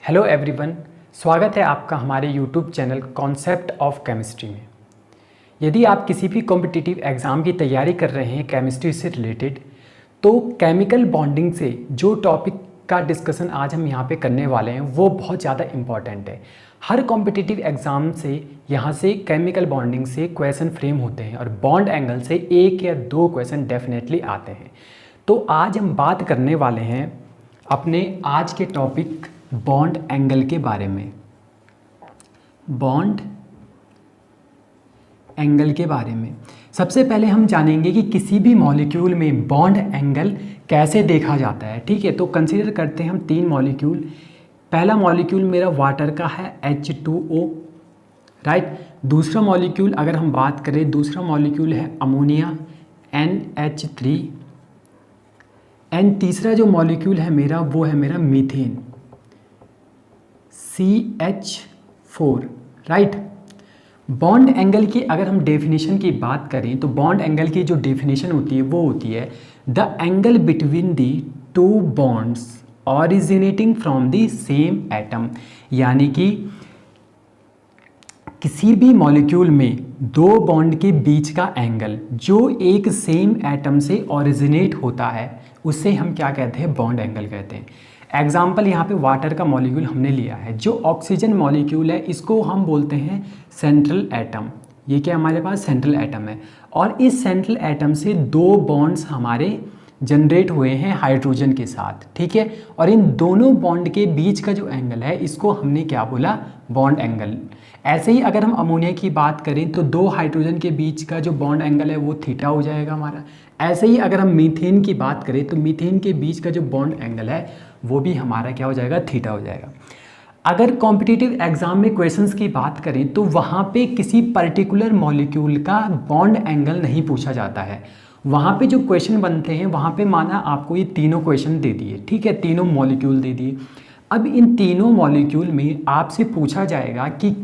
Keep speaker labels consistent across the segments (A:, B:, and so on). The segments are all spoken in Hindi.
A: हेलो एवरीवन, स्वागत है आपका हमारे YouTube channel concept of chemistry में। यदि आप किसी भी कॉम्पिटिटिव एग्ज़ाम की तैयारी कर रहे हैं केमिस्ट्री से रिलेटेड, तो केमिकल बॉन्डिंग से जो टॉपिक का डिस्कशन आज हम यहाँ पे करने वाले हैं वो बहुत ज़्यादा इम्पॉर्टेंट है। हर कॉम्पिटिटिव एग्ज़ाम से यहाँ से केमिकल बॉन्डिंग से क्वेश्चन फ्रेम होते हैं और बॉन्ड एंगल से 1 या 2 क्वेश्चन डेफिनेटली आते हैं। तो आज हम बात करने वाले हैं अपने आज के टॉपिक बॉन्ड एंगल के बारे में। बॉन्ड एंगल के बारे में सबसे पहले हम जानेंगे कि किसी भी मॉलिक्यूल में बॉन्ड एंगल कैसे देखा जाता है। ठीक है, तो कंसीडर करते हैं हम 3 मॉलिक्यूल। पहला मॉलिक्यूल मेरा वाटर का है H2O, राइट। दूसरा मॉलिक्यूल अगर हम बात करें, दूसरा मॉलिक्यूल है अमोनिया NH3 एंड तीसरा जो मॉलिक्यूल है मेरा वो है मेरा methane CH4, right. Bond angle की अगर हम डेफिनेशन की बात करें तो बॉन्ड एंगल की जो डेफिनेशन होती है वो होती है the angle between the 2 bonds originating from the same atom. यानी कि किसी भी मॉलिक्यूल में 2 बॉन्ड के बीच का एंगल जो एक सेम एटम से ऑरिजिनेट होता है उसे हम क्या कहते हैं, बॉन्ड एंगल कहते हैं। एग्जाम्पल यहाँ पे वाटर का मॉलिक्यूल हमने लिया है। जो ऑक्सीजन मॉलिक्यूल है इसको हम बोलते हैं सेंट्रल एटम। ये क्या हमारे पास सेंट्रल एटम है और इस सेंट्रल एटम से 2 बॉन्ड्स हमारे जनरेट हुए हैं हाइड्रोजन के साथ। ठीक है, और इन दोनों बॉन्ड के बीच का जो एंगल है इसको हमने क्या बोला, बॉन्ड एंगल। ऐसे ही अगर हम अमोनिया की बात करें तो 2 हाइड्रोजन के बीच का जो बॉन्ड एंगल है वो थीटा हो जाएगा हमारा। ऐसे ही अगर हम मीथेन की बात करें तो मीथेन के बीच का जो बॉन्ड एंगल है वो भी हमारा क्या हो जाएगा, थीटा हो जाएगा। अगर कॉम्पिटिटिव एग्जाम में क्वेश्चंस की बात करें तो वहाँ पे किसी पर्टिकुलर मॉलिक्यूल का बॉन्ड एंगल नहीं पूछा जाता है। वहाँ पे जो क्वेश्चन बनते हैं वहाँ पे माना आपको ये तीनों क्वेश्चन दे दिए, ठीक है, तीनों मॉलिक्यूल दे दिए। अब इन तीनों मॉलिक्यूल में आपसे पूछा जाएगा कि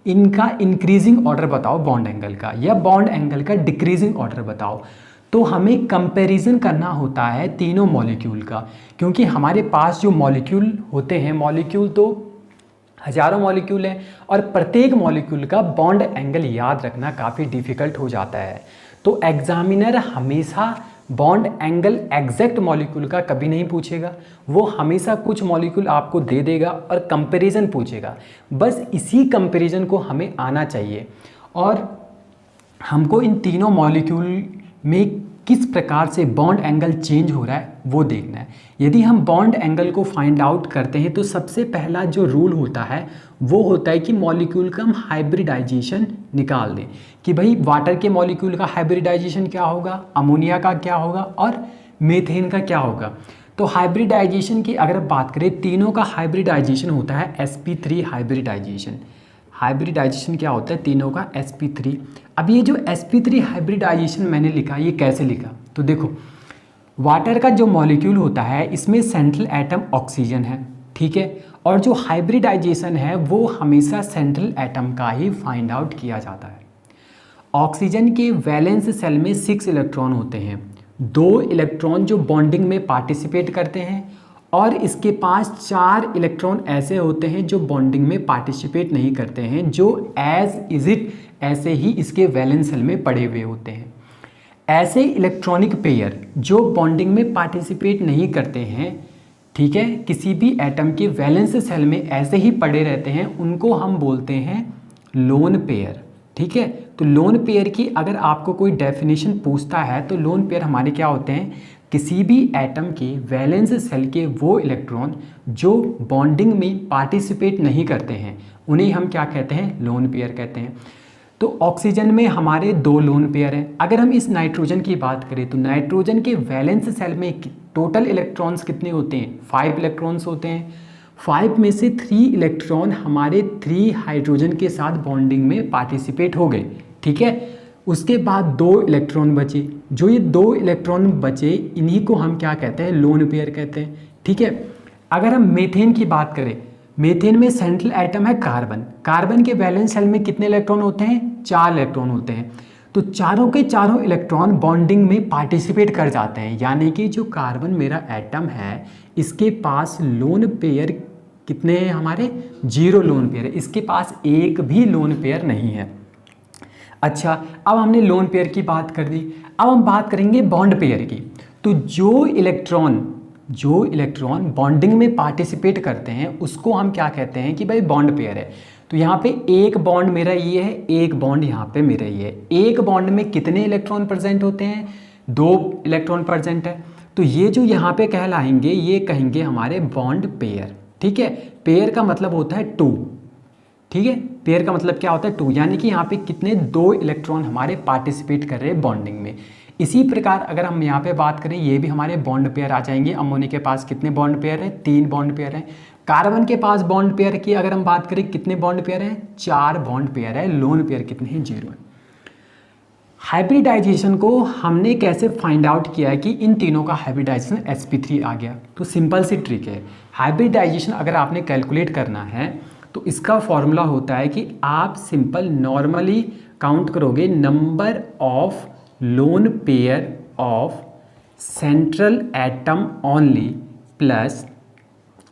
A: इनका इंक्रीजिंग ऑर्डर बताओ बॉन्ड एंगल का, या बॉन्ड एंगल का डिक्रीजिंग ऑर्डर बताओ। तो हमें कंपैरिजन करना होता है तीनों मॉलिक्यूल का, क्योंकि हमारे पास जो मॉलिक्यूल होते हैं, मॉलिक्यूल तो हजारों मॉलिक्यूल हैं और प्रत्येक मॉलिक्यूल का बॉन्ड एंगल याद रखना काफ़ी डिफ़िकल्ट हो जाता है। तो एग्जामिनर हमेशा बॉन्ड एंगल एग्जैक्ट मॉलिक्यूल का कभी नहीं पूछेगा, वो हमेशा कुछ मॉलिक्यूल आपको दे देगा और कंपैरिजन पूछेगा। बस इसी कंपैरिजन को हमें आना चाहिए और हमको इन तीनों मॉलिक्यूल में किस प्रकार से बॉन्ड एंगल चेंज हो रहा है वो देखना है। यदि हम बॉन्ड एंगल को फाइंड आउट करते हैं तो सबसे पहला जो रूल होता है वो होता है कि मॉलिक्यूल का हम हाइब्रिडाइजेशन निकाल दें कि भाई वाटर के मॉलिक्यूल का हाइब्रिडाइजेशन क्या होगा, अमोनिया का क्या होगा और मीथेन का क्या होगा। तो हाइब्रिडाइजेशन की अगर बात करें, तीनों का हाइब्रिडाइजेशन होता है sp3 हाइब्रिडाइजेशन। हाइब्रिडाइजेशन क्या होता है, तीनों का sp3। अब ये जो sp3 हाइब्रिडाइजेशन मैंने लिखा, ये कैसे लिखा, तो देखो वाटर का जो मॉलिक्यूल होता है इसमें सेंट्रल एटम ऑक्सीजन है, ठीक है, और जो हाइब्रिडाइजेशन है वो हमेशा सेंट्रल एटम का ही फाइंड आउट किया जाता है। ऑक्सीजन के वैलेंस सेल में 6 इलेक्ट्रॉन होते हैं, 2 इलेक्ट्रॉन जो बॉन्डिंग में पार्टिसिपेट करते हैं और इसके पास 4 इलेक्ट्रॉन ऐसे होते हैं जो बॉन्डिंग में पार्टिसिपेट नहीं करते हैं, जो एज इज इट ऐसे ही इसके वैलेंस सेल में पड़े हुए होते हैं। ऐसे इलेक्ट्रॉनिक पेयर जो बॉन्डिंग में पार्टिसिपेट नहीं करते हैं, ठीक है, किसी भी एटम के वैलेंस सेल में ऐसे ही पड़े रहते हैं, उनको हम बोलते हैं लोन पेयर। ठीक है, तो लोन पेयर की अगर आपको कोई डेफिनेशन पूछता है तो लोन पेयर हमारे क्या होते हैं, किसी भी एटम के वैलेंस सेल के वो इलेक्ट्रॉन जो बॉन्डिंग में पार्टिसिपेट नहीं करते हैं उन्हें हम क्या कहते हैं, लोन पेयर कहते हैं। तो ऑक्सीजन में हमारे 2 लोन पेयर हैं। अगर हम इस नाइट्रोजन की बात करें तो नाइट्रोजन के वैलेंस सेल में टोटल इलेक्ट्रॉन्स कितने होते हैं, 5 इलेक्ट्रॉन्स होते हैं। 5 में से 3 इलेक्ट्रॉन हमारे 3 हाइड्रोजन के साथ बॉन्डिंग में पार्टिसिपेट हो गए, ठीक है। उसके बाद 2 इलेक्ट्रॉन बचे, जो ये 2 इलेक्ट्रॉन बचे इन्हीं को हम क्या कहते हैं, लोन पेयर कहते हैं, ठीक है। अगर हम मीथेन की बात करें, मीथेन में सेंट्रल एटम है कार्बन। कार्बन के वैलेंस सेल में कितने इलेक्ट्रॉन होते हैं, 4 इलेक्ट्रॉन होते हैं। तो चारों के चारों इलेक्ट्रॉन बॉन्डिंग में पार्टिसिपेट कर जाते हैं, यानी कि जो कार्बन मेरा एटम है इसके पास लोन पेयर कितने हैं हमारे, 0 लोन पेयर है, इसके पास एक भी लोन पेयर नहीं है। अच्छा, अब हमने लोन पेयर की बात कर दी, अब हम बात करेंगे बॉन्ड पेयर की। तो जो इलेक्ट्रॉन बॉन्डिंग में पार्टिसिपेट करते हैं उसको हम क्या कहते हैं कि भाई बॉन्ड पेयर है। तो यहाँ पे एक बॉन्ड मेरा ये है, एक बॉन्ड यहाँ पे मेरा ये है। एक बॉन्ड में कितने इलेक्ट्रॉन प्रेजेंट होते हैं, 2 इलेक्ट्रॉन प्रेजेंट है। तो ये जो यहाँ पे कहलाएंगे ये कहेंगे हमारे बॉन्ड पेयर। ठीक है, पेयर का मतलब होता है 2। ठीक है, पेयर का मतलब क्या होता है 2, यानी कि यहाँ पे कितने, 2 इलेक्ट्रॉन हमारे पार्टिसिपेट कर रहे हैं बॉन्डिंग में। इसी प्रकार अगर हम यहाँ पे बात करें, ये भी हमारे बॉन्ड पेयर आ जाएंगे। अमोनिया के पास कितने बॉन्ड पेयर हैं, 3 बॉन्ड पेयर हैं। कार्बन के पास बॉन्ड पेयर की अगर हम बात करें कितने बॉन्ड पेयर हैं, 4 बॉन्ड पेयर है। लोन पेयर कितने हैं, 0 है। हाइब्रिडाइजेशन को हमने कैसे फाइंड आउट किया है कि इन तीनों का हाइब्रिडाइजेशन sp3 आ गया। तो सिंपल सी ट्रिक है, हाइब्रिडाइजेशन अगर आपने कैलकुलेट करना है तो इसका फॉर्मूला होता है कि आप सिंपल नॉर्मली काउंट करोगे number of lone pair of central atom only plus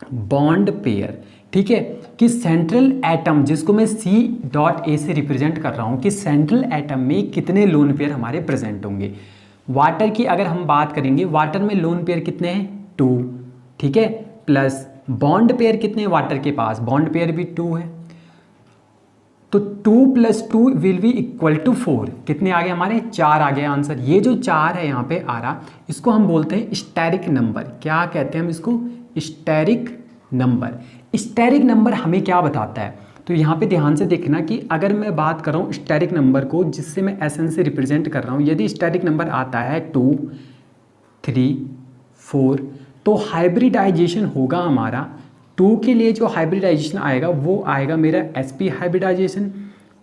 A: bond pair. ठीक है, कि सेंट्रल एटम जिसको मैं C.A से रिप्रेजेंट कर रहा हूँ कि सेंट्रल एटम में कितने लोन पेयर हमारे प्रेजेंट होंगे। वाटर की अगर हम बात करेंगे, वाटर में लोन पेयर कितने हैं, 2। ठीक है, प्लस बॉन्ड पेयर कितने हैं वाटर के पास, बॉन्ड पेयर भी 2 है। तो 2 + 2 विल बी इक्वल टू 4। कितने आ गए हमारे, 4 आ गए आंसर। ये जो 4 है यहाँ पे आ रहा, इसको हम बोलते हैं स्टेरिक नंबर। क्या कहते हैं हम इसको, स्टेरिक नंबर। स्टेरिक नंबर हमें क्या बताता है, तो यहाँ पे ध्यान से देखना कि अगर मैं बात कर रहा हूँ स्टेरिक नंबर को जिससे मैं Sn से रिप्रेजेंट कर रहा हूँ, यदि स्टेरिक नंबर आता है 2, 3, 4 तो हाइब्रिडाइजेशन होगा हमारा 2 के लिए जो हाइब्रिडाइजेशन आएगा वो आएगा मेरा sp हाइब्रिडाइजेशन,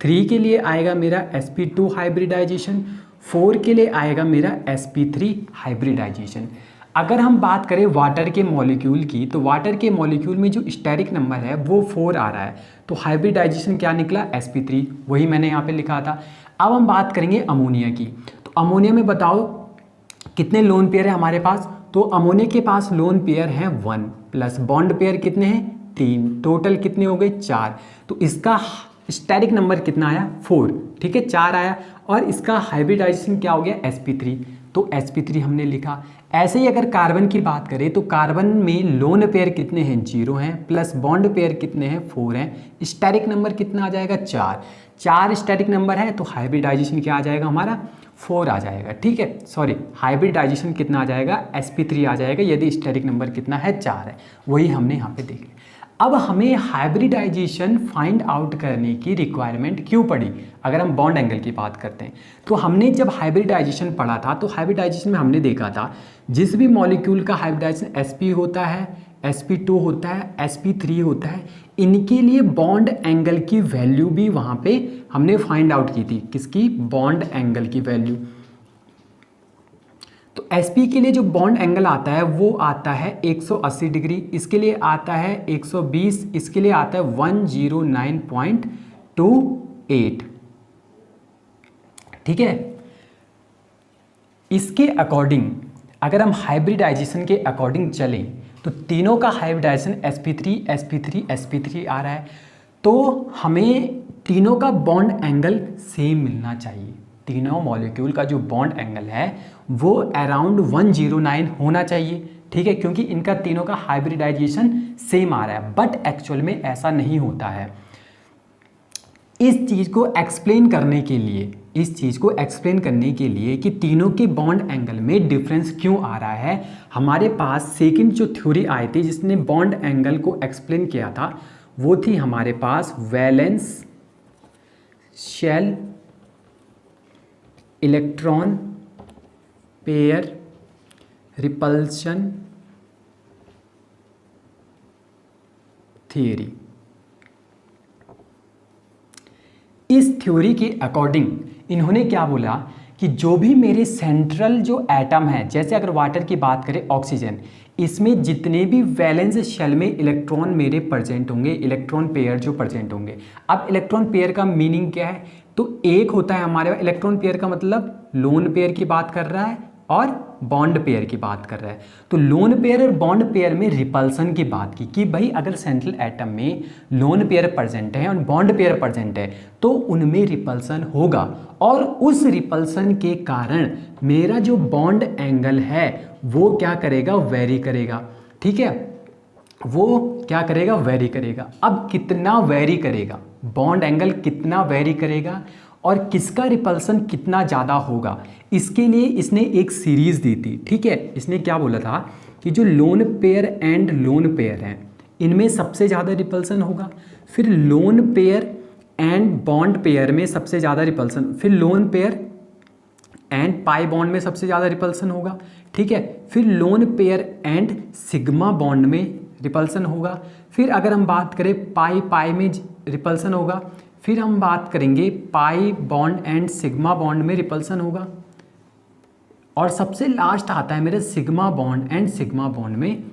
A: 3 के लिए आएगा मेरा sp2 हाइब्रिडाइजेशन, 4 के लिए आएगा मेरा sp3 हाइब्रिडाइजेशन। अगर हम बात करें वाटर के मॉलिक्यूल की, तो वाटर के मॉलिक्यूल में जो स्टेरिक नंबर है वो 4 आ रहा है, तो हाइब्रिडाइजेशन क्या निकला, sp3, वही मैंने यहाँ पे लिखा था। अब हम बात करेंगे अमोनिया की। तो अमोनिया में बताओ कितने लोन पेयर है हमारे पास, तो अमोनिया के पास लोन पेयर हैं 1 प्लस बॉन्ड पेयर कितने हैं, 3, टोटल कितने हो गए, 4। तो इसका स्टेरिक नंबर कितना आया, 4। ठीक है, 4 आया, और इसका हाइब्रिडाइजेशन क्या हो गया, sp3, तो sp3 हमने लिखा। ऐसे ही अगर कार्बन की बात करें तो कार्बन में लोन पेयर कितने हैं, 0 हैं, प्लस बॉन्ड पेयर कितने हैं, 4 हैं। स्टेरिक नंबर कितना आ जाएगा, 4 स्टेरिक नंबर है, तो हाइब्रिडाइजेशन क्या आ जाएगा हमारा, 4 आ जाएगा। ठीक है, सॉरी, हाइब्रिडाइजेशन कितना आ जाएगा, sp3 आ जाएगा यदि स्टेरिक नंबर कितना है, 4 है। वही हमने यहाँ पे देख लिया। अब हमें हाइब्रिडाइजेशन फाइंड आउट करने की रिक्वायरमेंट क्यों पड़ी, अगर हम बॉन्ड एंगल की बात करते हैं तो हमने जब हाइब्रिडाइजेशन पढ़ा था तो हाइब्रिडाइजेशन में हमने देखा था जिस भी मॉलिक्यूल का हाइब्रिडाइजेशन sp होता है, sp2 होता है, sp3 होता है, इनके लिए बॉन्ड एंगल की वैल्यू भी वहाँ पे हमने फाइंड आउट की थी। किसकी, बॉन्ड एंगल की वैल्यू। तो sp के लिए जो बॉन्ड एंगल आता है वो आता है 180 डिग्री, इसके लिए आता है 120, इसके लिए आता है 109.28। ठीक है, इसके अकॉर्डिंग अगर हम हाइब्रिडाइजेशन के अकॉर्डिंग चलें तो तीनों का हाइब्रिडाइजेशन sp3 sp3 sp3 आ रहा है, तो हमें तीनों का बॉन्ड एंगल सेम मिलना चाहिए। तीनों मॉलिक्यूल का जो बॉन्ड एंगल है वो अराउंड 109 होना चाहिए। ठीक है, क्योंकि इनका तीनों का हाइब्रिडाइजेशन सेम आ रहा है, बट एक्चुअल में ऐसा नहीं होता है। इस चीज़ को एक्सप्लेन करने के लिए कि तीनों के बॉन्ड एंगल में डिफरेंस क्यों आ रहा है, हमारे पास सेकंड जो थ्योरी आई थी जिसने बॉन्ड एंगल को एक्सप्लेन किया था वो थी हमारे पास valence shell electron pair repulsion theory. इस थ्योरी के अकॉर्डिंग इन्होंने क्या बोला कि जो भी मेरे सेंट्रल जो एटम है, जैसे अगर वाटर की बात करें ऑक्सीजन, इसमें जितने भी वैलेंस शेल में इलेक्ट्रॉन मेरे प्रेजेंट होंगे, इलेक्ट्रॉन पेयर जो प्रेजेंट होंगे। अब इलेक्ट्रॉन पेयर का मीनिंग क्या है, तो एक होता है हमारे इलेक्ट्रॉन पेयर का मतलब लोन पेयर की बात कर रहा है, और बॉन्ड पेयर की बात कर रहा है। तो लोन पेयर और बॉन्ड पेयर में रिपल्सन की बात की कि भाई अगर सेंट्रल एटम में लोन पेयर प्रेजेंट है और बॉन्ड पेयर प्रेजेंट है तो उनमें रिपल्सन होगा, और उस रिपल्सन के कारण मेरा जो बॉन्ड एंगल है वो क्या करेगा, वेरी करेगा। ठीक है, वो क्या करेगा, वेरी करेगा। अब कितना वेरी करेगा, बॉन्ड एंगल कितना वेरी करेगा और किसका रिपल्सन कितना ज़्यादा होगा, इसके लिए इसने एक सीरीज़ दी थी। ठीक है, इसने क्या बोला था कि जो lone pair and lone pair हैं इनमें सबसे ज़्यादा रिपल्सन होगा, फिर lone pair and bond pair में सबसे ज़्यादा रिपल्सन, फिर lone pair and pi bond में सबसे ज़्यादा रिपल्सन होगा। ठीक है, फिर lone pair and sigma bond में रिपल्सन होगा, फिर अगर हम बात करें पाई पाई में रिपल्सन होगा, फिर हम बात करेंगे pi bond and sigma bond में रिपल्सन होगा, और सबसे लास्ट आता है मेरे sigma bond and sigma bond में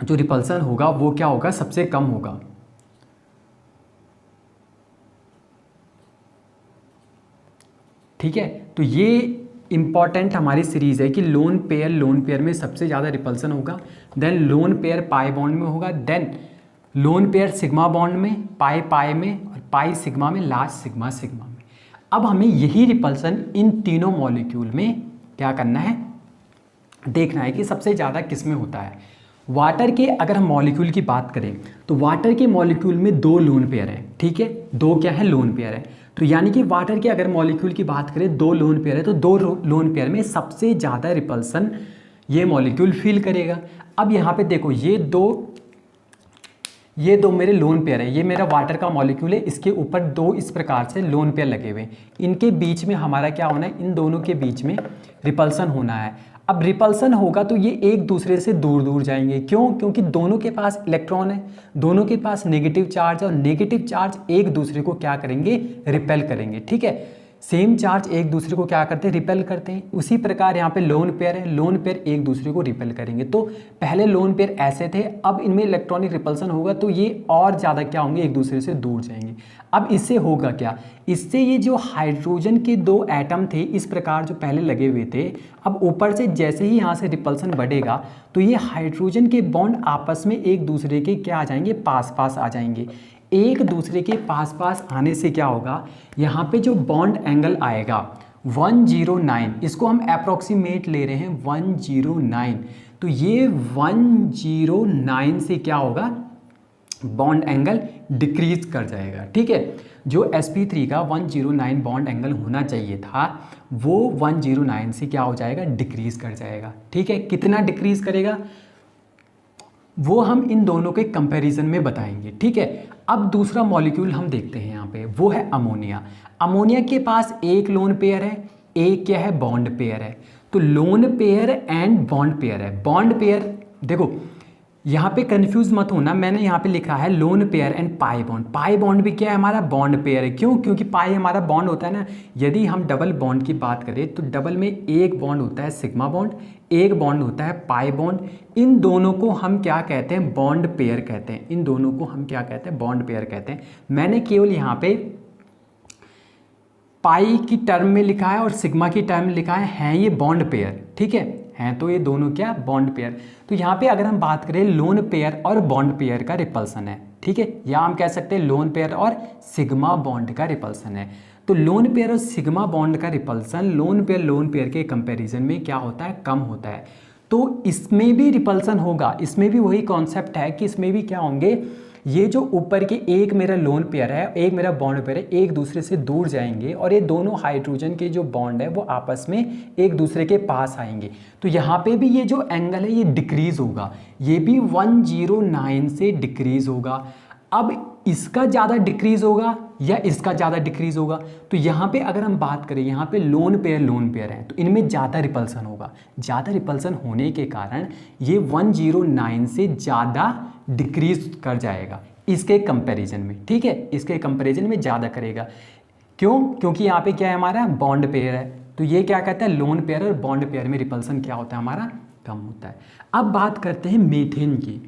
A: जो रिपल्सन होगा वो क्या होगा, सबसे कम होगा। ठीक है, तो ये इंपॉर्टेंट हमारी सीरीज है कि लोन पेयर में सबसे ज़्यादा रिपल्सन होगा, then lone pair pi bond में होगा, then lone pair sigma bond में, पाई पाई में, और पाई सिग्मा में, लास्ट सिग्मा सिग्मा में। अब हमें यही रिपल्सन इन तीनों मॉलिक्यूल में क्या करना है, देखना है कि सबसे ज़्यादा किस में होता है। वाटर के अगर हम मॉलिक्यूल की बात करें तो वाटर के मॉलिक्यूल में 2 लोन पेयर हैं। ठीक है, 2 क्या है, लोन पेयर है। तो यानी कि वाटर के अगर मॉलिक्यूल की बात करें 2 लोन पेयर है तो 2 लोन पेयर में सबसे ज़्यादा रिपल्सन ये मॉलिक्यूल फील करेगा। अब यहाँ पे देखो ये दो मेरे लोन पेयर है, ये मेरा वाटर का मॉलिक्यूल है, इसके ऊपर 2 इस प्रकार से लोन पेयर लगे हुए हैं, इनके बीच में हमारा क्या होना है, इन दोनों के बीच में रिपल्सन होना है। अब रिपल्सन होगा तो ये एक दूसरे से दूर दूर जाएंगे, क्यों, क्योंकि दोनों के पास इलेक्ट्रॉन है, दोनों के पास नेगेटिव चार्ज है, और नेगेटिव चार्ज एक दूसरे को क्या करेंगे, रिपेल करेंगे। ठीक है, सेम चार्ज एक दूसरे को क्या करते हैं, रिपेल करते हैं। उसी प्रकार यहाँ पे लोन पेयर है, लोन पेयर एक दूसरे को रिपेल करेंगे। तो पहले लोन पेयर ऐसे थे, अब इनमें इलेक्ट्रॉनिक रिपल्सन होगा तो ये और ज़्यादा क्या होंगे, एक दूसरे से दूर जाएंगे। अब इससे होगा क्या, इससे ये जो हाइड्रोजन के 2 एटम थे इस प्रकार जो पहले लगे हुए थे, अब ऊपर से जैसे ही यहाँ से रिपल्सन बढ़ेगा तो ये हाइड्रोजन के बॉन्ड आपस में एक दूसरे के क्या आ जाएंगे, पास पास आ जाएंगे। एक दूसरे के पास पास आने से क्या होगा, यहाँ पे जो बॉन्ड एंगल आएगा 109, इसको हम अप्रोक्सीमेट ले रहे हैं 109, तो ये 109 से क्या होगा, बॉन्ड एंगल डिक्रीज कर जाएगा। ठीक है, जो sp3 का 109 बॉन्ड एंगल होना चाहिए था वो 109 से क्या हो जाएगा, डिक्रीज कर जाएगा। ठीक है, कितना डिक्रीज करेगा वो हम इन दोनों के कंपैरिजन में बताएंगे। ठीक है, अब दूसरा मॉलिक्यूल हम देखते हैं यहाँ पे, वो है अमोनिया। अमोनिया के पास एक लोन पेयर है, एक क्या है, बॉन्ड पेयर है। तो lone pair and bond pair है। बॉन्ड पेयर देखो यहाँ पे कंफ्यूज मत होना, मैंने यहाँ पे लिखा है lone pair and pi bond. Pi bond भी क्या है, हमारा बॉन्ड पेयर है। क्यों, क्योंकि पाई हमारा बॉन्ड होता है ना। यदि हम डबल बॉन्ड की बात करें तो डबल में एक बॉन्ड होता है सिग्मा बॉन्ड, एक बॉन्ड होता है पाई बॉन्ड। इन दोनों को हम क्या कहते हैं, बॉन्ड पेयर कहते हैं। इन दोनों को हम क्या कहते हैं, बॉन्ड पेयर कहते हैं। मैंने केवल यहाँ पे पाई की टर्म में लिखा है और सिग्मा की टर्म में लिखा है ये बॉन्ड पेयर। ठीक है, हैं तो ये दोनों क्या, बॉन्ड पेयर। तो यहाँ पे अगर हम बात करें लोन पेयर और बॉन्ड पेयर का रिपल्सन है। ठीक है, या हम कह सकते हैं लोन पेयर और सिग्मा बॉन्ड का रिपल्सन है। तो लोन पेयर और सिग्मा बॉन्ड का रिपल्सन लोन पेयर के कंपैरिजन में क्या होता है, कम होता है। तो इसमें भी रिपल्सन होगा, इसमें भी वही कॉन्सेप्ट है कि इसमें भी क्या होंगे, ये जो ऊपर के एक मेरा लोन पेयर है, एक मेरा बॉन्ड पेयर है, एक दूसरे से दूर जाएंगे और ये दोनों हाइड्रोजन के जो बॉन्ड है वो आपस में एक दूसरे के पास आएंगे। तो यहाँ पे भी ये जो एंगल है ये डिक्रीज होगा, ये भी 109 से डिक्रीज होगा। अब इसका ज़्यादा डिक्रीज होगा या इसका ज़्यादा डिक्रीज होगा। तो यहाँ पे अगर हम बात करें, यहाँ पे लोन पेयर हैं तो इनमें ज़्यादा रिपल्सन होगा। ज़्यादा रिपल्सन होने के कारण ये 109 से ज़्यादा डिक्रीज कर जाएगा इसके कंपैरिजन में। ठीक है, इसके कंपैरिजन में ज़्यादा करेगा। क्यों, क्योंकि यहाँ पे क्या है, हमारा बॉन्ड पेयर है। तो ये क्या कहता है, लोन पेयर और बॉन्ड पेयर में रिपल्सन क्या होता है, हमारा कम होता है। अब बात करते हैं मीथेन की।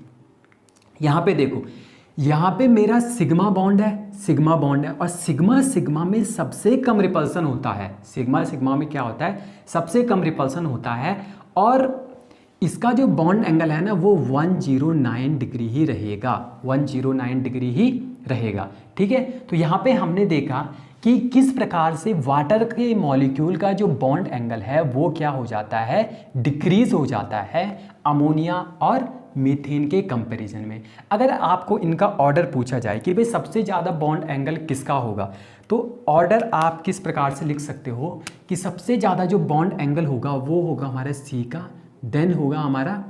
A: यहाँ पे देखो, यहाँ पे मेरा सिग्मा बॉन्ड है और सिग्मा सिग्मा में सबसे कम रिपल्सन होता है। सिग्मा सिग्मा में क्या होता है, सबसे कम रिपल्सन होता है, और इसका जो बॉन्ड एंगल है ना वो 109 डिग्री ही रहेगा, 109 डिग्री ही रहेगा। ठीक है, तो यहाँ पे हमने देखा कि किस प्रकार से वाटर के मॉलिक्यूल का जो बॉन्ड एंगल है वो क्या हो जाता है, डिक्रीज हो जाता है अमोनिया और मीथेन के कंपैरिजन में। अगर आपको इनका ऑर्डर पूछा जाए कि भाई सबसे ज़्यादा बॉन्ड एंगल किसका होगा, तो ऑर्डर आप किस प्रकार से लिख सकते हो कि सबसे ज़्यादा जो बॉन्ड एंगल होगा वो होगा हमारा सी का, देन होगा हमारा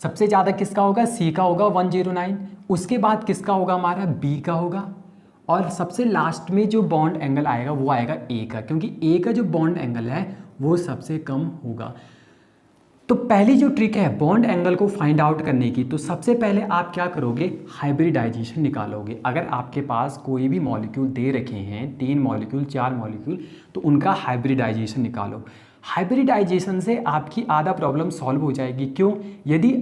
A: सबसे ज़्यादा किसका होगा, सी का होगा 109, उसके बाद किसका होगा हमारा बी का होगा, और सबसे लास्ट में जो बॉन्ड एंगल आएगा वो आएगा ए का, क्योंकि ए का जो बॉन्ड एंगल है वो सबसे कम होगा। तो पहली जो ट्रिक है बॉन्ड एंगल को फाइंड आउट करने की, तो सबसे पहले आप क्या करोगे, हाइब्रिडाइजेशन निकालोगे। अगर आपके पास कोई भी मॉलिक्यूल दे रखे हैं, 3 मॉलिक्यूल 4 मॉलिक्यूल, तो उनका हाइब्रिडाइजेशन निकालो। हाइब्रिडाइजेशन से आपकी आधा प्रॉब्लम सॉल्व हो जाएगी। क्यों, यदि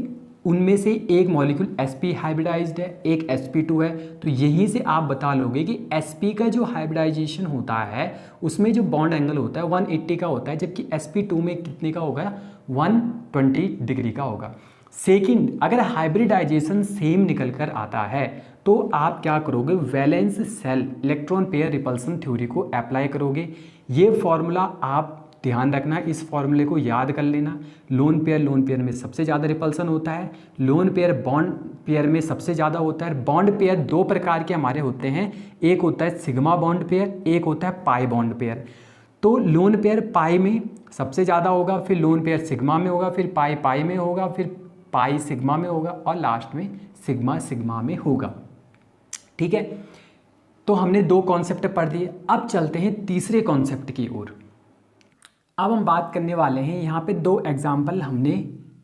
A: उनमें से एक मॉलिक्यूल sp हाइब्रिडाइज्ड है, एक sp2 है, तो यहीं से आप बता लोगे कि sp का जो हाइब्रिडाइजेशन होता है उसमें जो बॉन्ड एंगल होता है 180 का होता है, जबकि sp2 में कितने का होगा, 120 डिग्री का होगा। सेकंड, अगर हाइब्रिडाइजेशन सेम निकल कर आता है तो आप क्या करोगे, valence shell electron pair repulsion theory को अप्लाई करोगे। ये फॉर्मूला आप ध्यान रखना, इस फॉर्मूले को याद कर लेना। लोन पेयर में सबसे ज़्यादा रिपल्सन होता है, लोन पेयर बॉन्ड पेयर में सबसे ज़्यादा होता है। बॉन्ड पेयर 2 प्रकार के हमारे होते हैं, एक होता है सिग्मा बॉन्ड पेयर, एक होता है पाई बॉन्ड पेयर। तो लोन पेयर पाई में सबसे ज़्यादा होगा, फिर लोन पेयर सिग्मा में होगा, फिर पाई पाई में होगा, फिर पाई सिग्मा में होगा, और लास्ट में सिग्मा सिग्मा में होगा। ठीक है, तो हमने 2 कॉन्सेप्ट पढ़ दिए। अब चलते हैं तीसरे कॉन्सेप्ट की ओर। अब हम बात करने वाले हैं, यहाँ पे 2 एग्जाम्पल हमने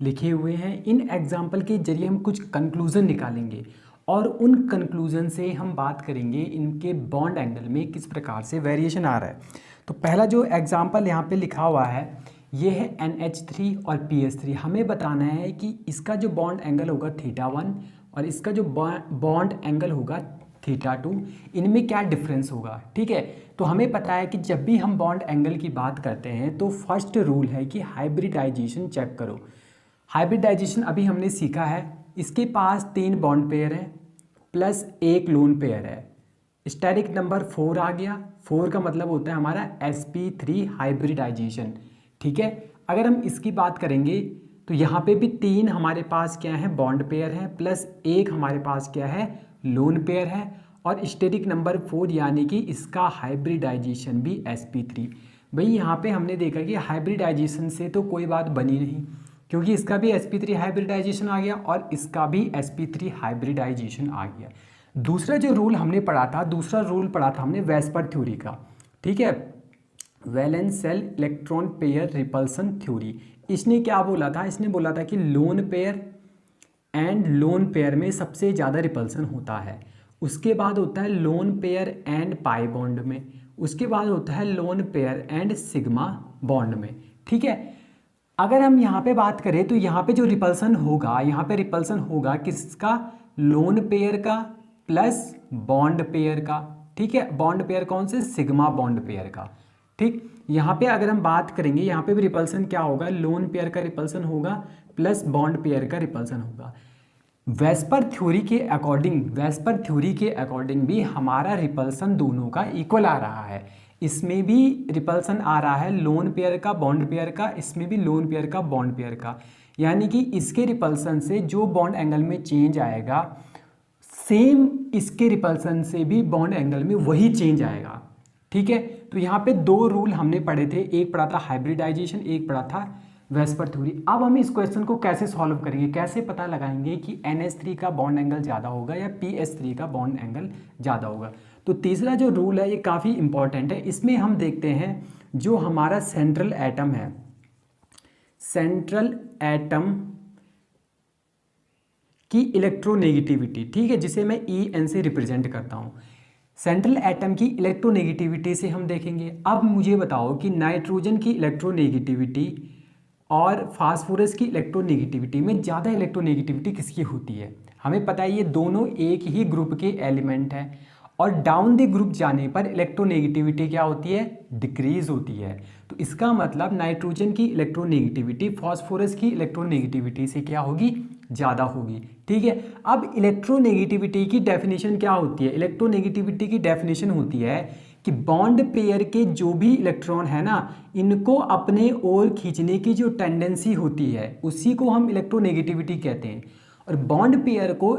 A: लिखे हुए हैं। इन एग्जाम्पल के जरिए हम कुछ कंक्लूज़न निकालेंगे और उन कंक्लूज़न से हम बात करेंगे इनके बॉन्ड एंगल में किस प्रकार से वेरिएशन आ रहा है। तो पहला जो एग्जाम्पल यहाँ पे लिखा हुआ है ये है NH3 और PS3। हमें बताना है कि इसका जो बॉन्ड एंगल होगा θ1 और इसका जो बॉन्ड एंगल होगा θ2, इनमें क्या डिफरेंस होगा। ठीक है, तो हमें पता है कि जब भी हम बॉन्ड एंगल की बात करते हैं तो फर्स्ट रूल है कि हाइब्रिडाइजेशन चेक करो। हाइब्रिडाइजेशन अभी हमने सीखा है, इसके पास 3 बॉन्ड पेयर है प्लस 1 लोन पेयर है, स्टेरिक नंबर 4 आ गया। 4 का मतलब होता है हमारा sp3 हाइब्रिडाइजेशन। ठीक है, अगर हम इसकी बात करेंगे तो यहाँ पे भी 3 हमारे पास क्या है, बॉन्ड पेयर है, प्लस 1 हमारे पास क्या है, लोन पेयर है, और स्टेरिक नंबर 4 यानी कि इसका हाइब्रिडाइजेशन भी sp3। भाई यहाँ पे हमने देखा कि हाइब्रिडाइजेशन से तो कोई बात बनी नहीं, क्योंकि इसका भी sp3 हाइब्रिडाइजेशन आ गया और इसका भी sp3 हाइब्रिडाइजेशन आ गया। दूसरा जो रूल हमने पढ़ा था, दूसरा रूल पढ़ा था हमने वेस्पर थ्योरी का। ठीक है, valence shell electron pair repulsion theory. इसने क्या बोला था, इसने बोला था कि lone pair and lone pair में सबसे ज़्यादा रिपल्सन होता है, उसके बाद होता है lone pair and pi bond में, उसके बाद होता है lone pair and sigma bond में। ठीक है, अगर हम यहाँ पे बात करें तो यहाँ पे जो रिपल्सन होगा, यहाँ पे रिपल्सन होगा किसका, लोन पेयर का प्लस बॉन्ड पेयर का। ठीक है, बॉन्ड पेयर कौन से, सिग्मा बॉन्ड पेयर का। ठीक, यहाँ पे अगर हम बात करेंगे यहाँ पे भी रिपल्सन क्या होगा, लोन पेयर का रिपल्सन होगा प्लस बॉन्ड पेयर का रिपल्सन होगा। वेस्पर थ्योरी के अकॉर्डिंग भी हमारा रिपल्सन दोनों का इक्वल आ रहा है। इसमें भी रिपल्सन आ रहा है लोन पेयर का बॉन्ड पेयर का, इसमें भी लोन पेयर का बॉन्ड पेयर का, यानी कि इसके रिपल्सन से जो बॉन्ड एंगल में चेंज आएगा सेम इसके रिपल्सन से भी बॉन्ड एंगल में वही चेंज आएगा। ठीक है, तो यहाँ पे 2 रूल हमने पढ़े थे, एक पढ़ा था हाइब्रिडाइजेशन, एक पढ़ा था वेस्पर थ्योरी। अब हम इस क्वेश्चन को कैसे सॉल्व करेंगे, कैसे पता लगाएंगे कि NH3 का बॉन्ड एंगल ज़्यादा होगा या PS3 का बॉन्ड एंगल ज़्यादा होगा। तो तीसरा जो रूल है ये काफ़ी इंपॉर्टेंट है। इसमें हम देखते हैं जो हमारा सेंट्रल एटम है, सेंट्रल एटम की इलेक्ट्रोनेगेटिविटी, ठीक है, जिसे मैं EN से रिप्रेजेंट करता हूँ। सेंट्रल एटम की इलेक्ट्रोनेगेटिविटी से हम देखेंगे। अब मुझे बताओ कि नाइट्रोजन की इलेक्ट्रोनेगेटिविटी और फास्फोरस की इलेक्ट्रोनेगेटिविटी में ज़्यादा इलेक्ट्रोनेगेटिविटी किसकी होती है। हमें पता है ये दोनों एक ही ग्रुप के एलिमेंट हैं, और डाउन द ग्रुप जाने पर इलेक्ट्रोनेगेटिविटी क्या होती है, डिक्रीज होती है। तो इसका मतलब नाइट्रोजन की इलेक्ट्रोनेगेटिविटी फास्फोरस की इलेक्ट्रोनेगेटिविटी से क्या होगी, ज़्यादा होगी। ठीक है, अब इलेक्ट्रोनेगेटिविटी की डेफिनेशन क्या होती है, इलेक्ट्रोनेगेटिविटी की डेफिनेशन होती है कि बॉन्ड पेयर के जो भी इलेक्ट्रॉन है ना, इनको अपने ओर खींचने की जो टेंडेंसी होती है उसी को हम इलेक्ट्रोनेगेटिविटी कहते हैं। और बॉन्ड पेयर को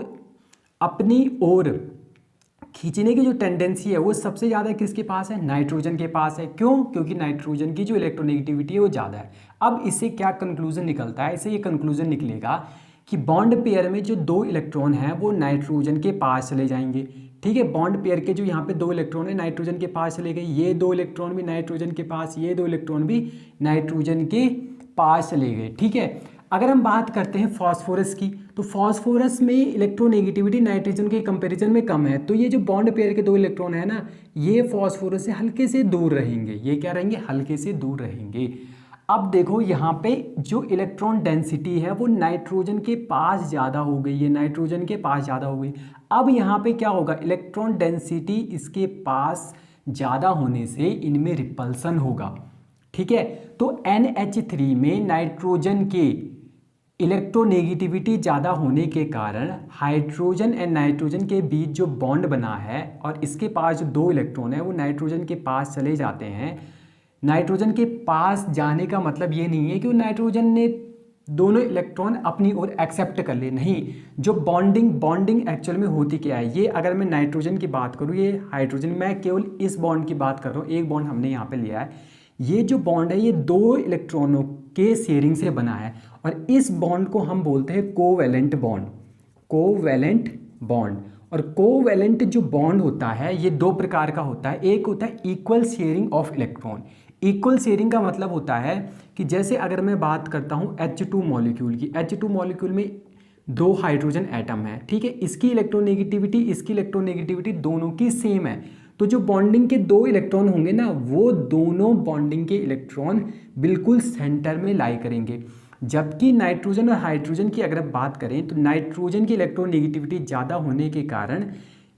A: अपनी ओर खींचने की जो टेंडेंसी है वो सबसे ज़्यादा किसके पास है, नाइट्रोजन के पास है। क्यों, क्योंकि नाइट्रोजन की जो इलेक्ट्रोनेगेटिविटी है वो ज़्यादा है। अब इससे क्या कंक्लूजन निकलता है, इससे ये कंक्लूजन निकलेगा कि बॉन्ड पेयर में जो दो इलेक्ट्रॉन हैं वो नाइट्रोजन के पास चले जाएंगे। ठीक है, बॉन्ड पेयर के जो यहाँ पे दो इलेक्ट्रॉन है नाइट्रोजन के पास चले गए, ये दो इलेक्ट्रॉन भी नाइट्रोजन के पास, ये दो इलेक्ट्रॉन भी नाइट्रोजन के पास चले गए। ठीक है, अगर हम बात करते हैं फास्फोरस की, तो फास्फोरस में इलेक्ट्रोनेगेटिविटी नाइट्रोजन के कंपैरिजन में कम है। तो ये जो बॉन्ड पेयर के दो इलेक्ट्रॉन है ना, ये फास्फोरस से हल्के से दूर रहेंगे। ये क्या रहेंगे, हल्के से दूर रहेंगे। अब देखो यहाँ पे जो इलेक्ट्रॉन डेंसिटी है वो नाइट्रोजन के पास ज़्यादा हो गई है, नाइट्रोजन के पास ज़्यादा हो गई। अब यहाँ पे क्या होगा, इलेक्ट्रॉन डेंसिटी इसके पास ज़्यादा होने से इनमें रिपल्सन होगा। ठीक है, तो NH3 में नाइट्रोजन के इलेक्ट्रोनेगेटिविटी ज़्यादा होने के कारण हाइड्रोजन एंड नाइट्रोजन के बीच जो बॉन्ड बना है और इसके पास जो दो इलेक्ट्रॉन है वो नाइट्रोजन के पास चले जाते हैं। नाइट्रोजन के पास जाने का मतलब ये नहीं है कि नाइट्रोजन ने दोनों इलेक्ट्रॉन अपनी ओर एक्सेप्ट कर ले, नहीं। जो बॉन्डिंग एक्चुअल में होती क्या है, ये अगर मैं नाइट्रोजन की बात करूँ, ये हाइड्रोजन, मैं केवल इस बॉन्ड की बात कर रहा हूँ, एक बॉन्ड हमने यहाँ पे लिया है। ये जो बॉन्ड है ये दो इलेक्ट्रॉनों के शेयरिंग से बना है और इस बॉन्ड को हम बोलते हैं कोवैलेंट बॉन्ड। कोवैलेंट बॉन्ड, और कोवैलेंट जो बॉन्ड होता है ये दो प्रकार का होता है। एक होता है equal sharing of electron. Equal sharing का मतलब होता है कि जैसे अगर मैं बात करता हूँ H2 मॉलिक्यूल की, H2 मॉलिक्यूल में दो हाइड्रोजन एटम है। ठीक है, इसकी इलेक्ट्रोनेगेटिविटी इसकी इलेक्ट्रोनेगेटिविटी दोनों की सेम है। तो जो बॉन्डिंग के दो इलेक्ट्रॉन होंगे ना, वो दोनों बॉन्डिंग के इलेक्ट्रॉन बिल्कुल सेंटर में लाई करेंगे। जबकि नाइट्रोजन और हाइड्रोजन की अगर बात करें तो नाइट्रोजन की इलेक्ट्रोनेगेटिविटी ज़्यादा होने के कारण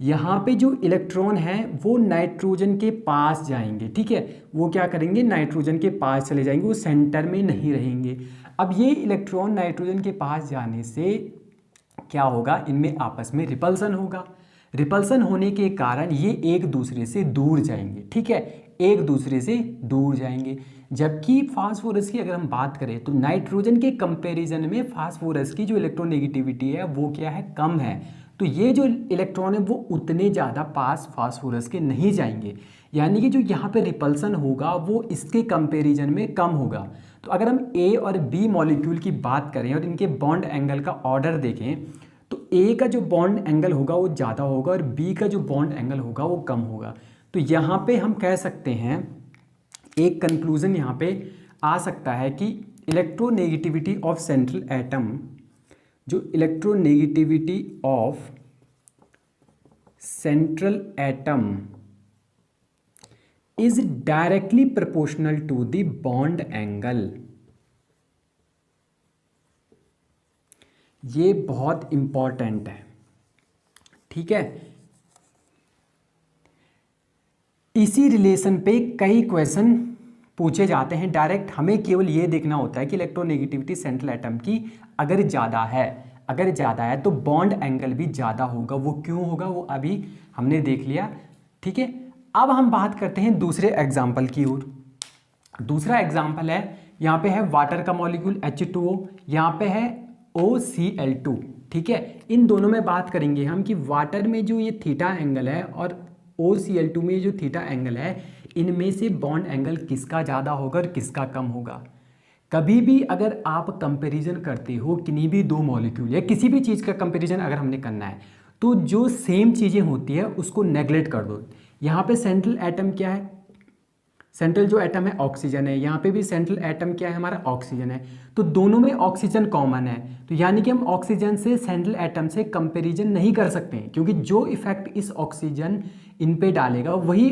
A: यहाँ पे जो इलेक्ट्रॉन हैं वो नाइट्रोजन के पास जाएंगे। ठीक है, वो क्या करेंगे, नाइट्रोजन के पास चले जाएंगे, वो सेंटर में नहीं रहेंगे। अब ये इलेक्ट्रॉन नाइट्रोजन के पास जाने से क्या होगा, इनमें आपस में रिपल्सन होगा। रिपल्सन होने के कारण ये एक दूसरे से दूर जाएंगे। ठीक है, एक दूसरे से दूर जाएंगे। जबकि फास्फोरस की अगर हम बात करें तो नाइट्रोजन के कंपैरिजन में फास्फोरस की जो इलेक्ट्रोनेगेटिविटी है वो क्या है, कम है। तो ये जो इलेक्ट्रॉन है वो उतने ज़्यादा पास फास्फोरस के नहीं जाएंगे, यानी कि जो यहाँ पे रिपल्सन होगा वो इसके कंपैरिजन में कम होगा। तो अगर हम A और B मॉलिक्यूल की बात करें और इनके बॉन्ड एंगल का ऑर्डर देखें तो A का जो बॉन्ड एंगल होगा वो ज़्यादा होगा और B का जो बॉन्ड एंगल होगा वो कम होगा। तो यहाँ पे हम कह सकते हैं, एक कंक्लूजन यहाँ पे आ सकता है कि इलेक्ट्रोनेगेटिविटी ऑफ सेंट्रल एटम, जो electronegativity of central atom is directly proportional to the bond angle. ये बहुत इंपॉर्टेंट है। ठीक है, इसी रिलेशन पे कई क्वेश्चन पूछे जाते हैं डायरेक्ट। हमें केवल ये देखना होता है कि इलेक्ट्रोनेगेटिविटी सेंट्रल एटम की अगर ज़्यादा है तो बॉन्ड एंगल भी ज़्यादा होगा। वो क्यों होगा वो अभी हमने देख लिया। ठीक है, अब हम बात करते हैं दूसरे एग्जाम्पल की ओर। दूसरा एग्जाम्पल है, यहाँ पे है वाटर का मॉलिक्यूल H2O, यहाँ पे है OCl2। ठीक है, इन दोनों में बात करेंगे हम कि वाटर में जो ये थीटा एंगल है और OCl2 में जो थीटा एंगल है, इनमें से बॉन्ड एंगल किसका ज़्यादा होगा और किसका कम होगा। कभी भी अगर आप कंपैरिजन करते हो किन्हीं भी दो मॉलिक्यूल या किसी भी चीज़ का कंपैरिजन अगर हमने करना है तो जो सेम चीज़ें होती है उसको नेगलेक्ट कर दो। यहाँ पे सेंट्रल एटम क्या है, सेंट्रल जो एटम है ऑक्सीजन है, यहाँ पे भी सेंट्रल एटम क्या है हमारा, ऑक्सीजन है। तो दोनों में ऑक्सीजन कॉमन है, तो यानी कि हम ऑक्सीजन से सेंट्रल एटम से कंपैरिजन नहीं कर सकते हैं, क्योंकि जो इफेक्ट इस ऑक्सीजन इन पे डालेगा वही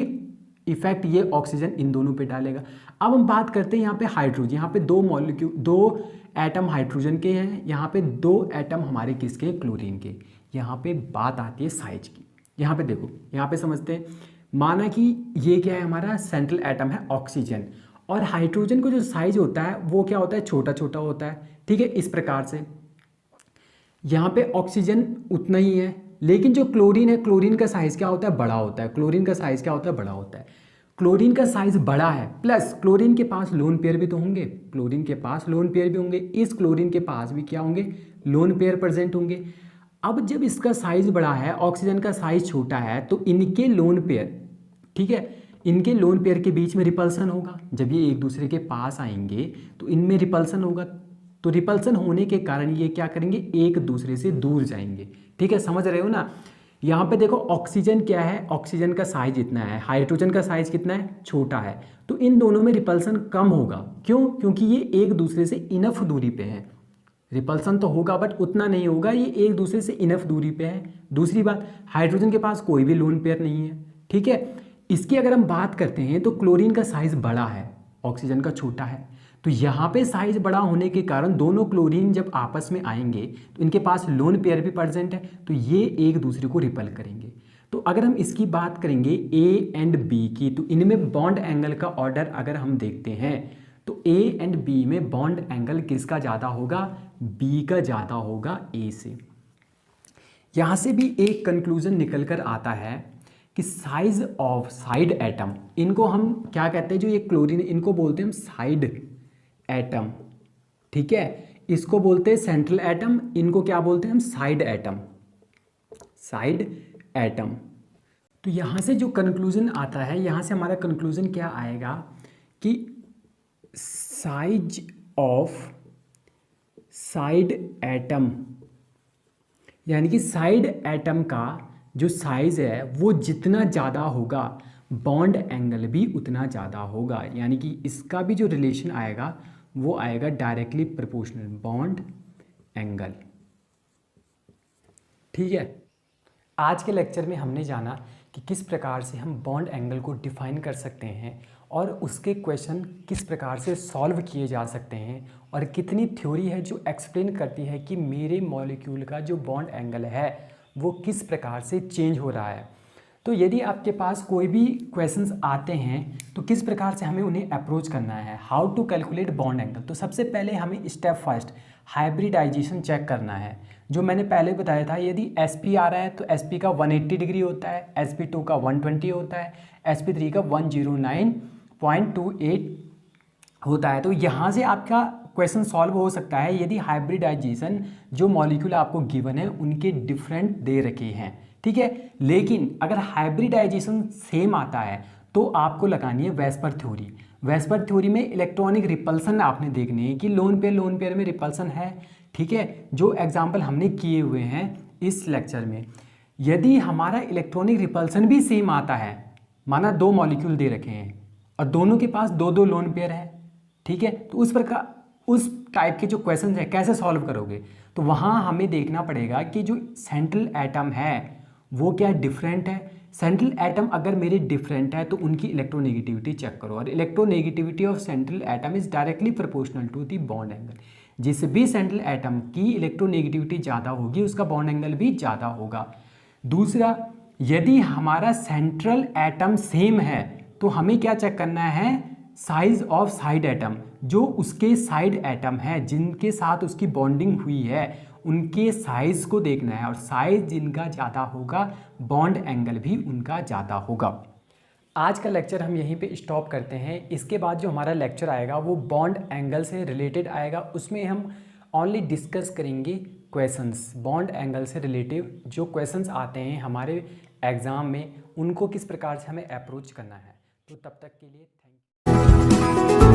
A: इफेक्ट ये ऑक्सीजन इन दोनों पे डालेगा। अब हम बात करते हैं यहाँ पे हाइड्रोजन, यहाँ पे दो मॉलिक्यूल, दो एटम हाइड्रोजन के हैं, यहाँ पे दो एटम हमारे किसके, क्लोरीन के। यहाँ पे बात आती है साइज की। यहाँ पे देखो, यहाँ पे समझते हैं, माना कि ये क्या है, हमारा सेंट्रल एटम है ऑक्सीजन, और हाइड्रोजन का जो साइज होता है वो क्या होता है, छोटा छोटा होता है, ठीक है। इस प्रकार से यहाँ पे ऑक्सीजन उतना ही है, लेकिन जो क्लोरीन है, क्लोरीन का साइज क्या होता है, बड़ा होता है। क्लोरीन का साइज क्या होता है, बड़ा होता है। क्लोरीन का साइज बड़ा है, प्लस क्लोरीन के पास लोन पेयर भी तो होंगे, क्लोरीन के पास लोन पेयर भी होंगे, इस क्लोरीन के पास भी क्या होंगे, लोन पेयर प्रेजेंट होंगे। अब जब इसका साइज बड़ा है, ऑक्सीजन का साइज छोटा है, तो इनके लोन पेयर, ठीक है, इनके लोन पेयर के बीच में रिपल्सन होगा। जब ये एक दूसरे के पास आएंगे तो इनमें रिपल्सन होगा, तो रिपल्सन होने के कारण ये क्या करेंगे, एक दूसरे से दूर जाएंगे, ठीक है। समझ रहे हो ना। यहाँ पे देखो ऑक्सीजन क्या है, ऑक्सीजन का साइज इतना है, हाइड्रोजन का साइज कितना है, छोटा है, तो इन दोनों में रिपल्सन कम होगा। क्यों? क्योंकि ये एक दूसरे से इनफ दूरी पे है। रिपल्सन तो होगा बट उतना नहीं होगा, ये एक दूसरे से इनफ दूरी पे है। दूसरी बात, हाइड्रोजन के पास कोई भी लोन पेयर नहीं है, ठीक है। इसकी अगर हम बात करते हैं तो क्लोरीन का साइज बड़ा है, ऑक्सीजन का छोटा है, तो यहाँ पे साइज बड़ा होने के कारण दोनों क्लोरीन जब आपस में आएंगे तो इनके पास लोन पेयर भी प्रेजेंट है, तो ये एक दूसरे को रिपल करेंगे। तो अगर हम इसकी बात करेंगे ए एंड बी की, तो इनमें बॉन्ड एंगल का ऑर्डर अगर हम देखते हैं तो ए एंड बी में बॉन्ड एंगल किसका ज़्यादा होगा, बी का ज़्यादा होगा ए से। यहाँ से भी एक कंक्लूजन निकल कर आता है कि साइज ऑफ साइड एटम, इनको हम क्या कहते हैं, जो ये क्लोरीन, इनको बोलते हैं हम साइड एटम, ठीक है। इसको बोलते हैं सेंट्रल एटम, इनको क्या बोलते हैं हम, साइड एटम, साइड एटम। तो यहाँ से जो कंक्लूजन आता है, यहाँ से हमारा कंक्लूजन क्या आएगा कि साइज ऑफ साइड एटम, यानी कि साइड एटम का जो साइज है वो जितना ज़्यादा होगा, बॉन्ड एंगल भी उतना ज़्यादा होगा। यानी कि इसका भी जो रिलेशन आएगा वो आएगा डायरेक्टली प्रोपोर्शनल बॉन्ड एंगल, ठीक है। आज के लेक्चर में हमने जाना कि किस प्रकार से हम बॉन्ड एंगल को डिफाइन कर सकते हैं और उसके क्वेश्चन किस प्रकार से सॉल्व किए जा सकते हैं, और कितनी थ्योरी है जो एक्सप्लेन करती है कि मेरे मॉलिक्यूल का जो बॉन्ड एंगल है वो किस प्रकार से चेंज हो रहा है। तो यदि आपके पास कोई भी क्वेश्चंस आते हैं तो किस प्रकार से हमें उन्हें अप्रोच करना है, how to calculate bond angle. तो सबसे पहले हमें स्टेप फर्स्ट हाइब्रिडाइजेशन चेक करना है। जो मैंने पहले बताया था, यदि sp आ रहा है तो sp का 180 डिग्री होता है, sp2 का 120 होता है, sp3 का 109.28 होता है। तो यहाँ से आपका क्वेश्चन सॉल्व हो सकता है यदि हाइब्रिडाइजेशन जो मॉलिक्यूल आपको गिवन है उनके डिफरेंट दे रखे हैं, ठीक है। लेकिन अगर हाइब्रिडाइजेशन सेम आता है तो आपको लगानी है वेस्पर थ्योरी। वेस्पर थ्योरी में इलेक्ट्रॉनिक रिपल्सन आपने देखने है कि लोन पेयर में रिपल्सन है, ठीक है। जो एग्जाम्पल हमने किए हुए हैं इस लेक्चर में, यदि हमारा इलेक्ट्रॉनिक रिपल्सन भी सेम आता है, माना दो मॉलिक्यूल दे रखे हैं और दोनों के पास दो दो लोन पेयर है, ठीक है, तो उस प्रकार उस टाइप के जो क्वेश्चन है कैसे सॉल्व करोगे, तो वहाँ हमें देखना पड़ेगा कि जो सेंट्रल एटम है वो क्या डिफरेंट है। सेंट्रल एटम अगर मेरे डिफरेंट है तो उनकी इलेक्ट्रोनेगेटिविटी चेक करो, और electronegativity of central atom is directly proportional to the bond angle. जिस भी सेंट्रल एटम की इलेक्ट्रोनेगेटिविटी ज़्यादा होगी उसका बॉन्ड एंगल भी ज़्यादा होगा। दूसरा, यदि हमारा सेंट्रल एटम सेम है तो हमें क्या चेक करना है, साइज ऑफ साइड एटम। जो उसके साइड एटम है जिनके साथ उसकी बॉन्डिंग हुई है उनके साइज को देखना है, और साइज जिनका ज़्यादा होगा बॉन्ड एंगल भी उनका ज़्यादा होगा। आज का लेक्चर हम यहीं पे स्टॉप करते हैं। इसके बाद जो हमारा लेक्चर आएगा वो बॉन्ड एंगल से रिलेटेड आएगा। उसमें हम ओनली डिस्कस करेंगे क्वेश्चंस, बॉन्ड एंगल से रिलेटिव जो क्वेश्चंस आते हैं हमारे एग्ज़ाम में उनको किस प्रकार से हमें अप्रोच करना है। तो तब तक के लिए थैंक यू।